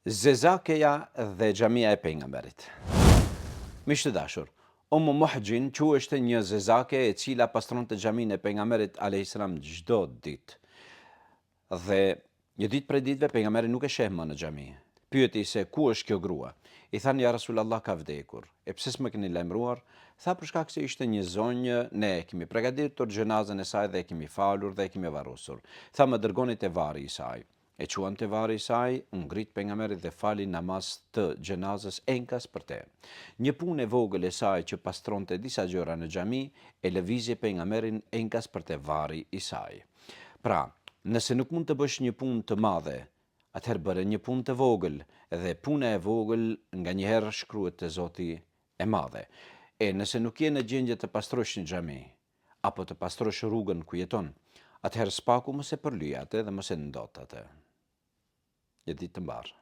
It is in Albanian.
Zezakeja dhe xhamia e pejgamberit. Miq të dashur, Muhajjin quhej një zezake e cila pastronte xhaminë e pejgamberit alayhis salam çdo ditë. Dhe një ditë prej ditëve pejgamberi nuk e sheh më në xhami. Pyeti se ku është kjo grua. I thanë ja Rasulullah ka vdekur. E pse s'më keni lajmëruar? Tha për shkak se ishte një zonjë, ne e kemi përgatitur xhenazën e saj dhe e kemi falur dhe e kemi varrosur. Tha më dërgoni te varri i saj. E quan te varri i saj, u ngrit pejgamberi dhe fali namaz të xhenazës enkas për te. Një punë e vogël e saj që pastronte disa gjëra në xhami, e lëvizje pejgamberin enkas për te varri i saj. Pra, nëse nuk mund të bësh një punë të madhe, atëherë bëre një punë të vogël, dhe puna e vogël nganjëherë shkruhet te Zoti e Madhe. E nëse nuk je në gjendje të pastrosh një xhami, apo të pastrosh rrugën ku jeton, atëherë spaku mos e përlyj atë dhe mos e ndot atë. Një ditë të mbarë.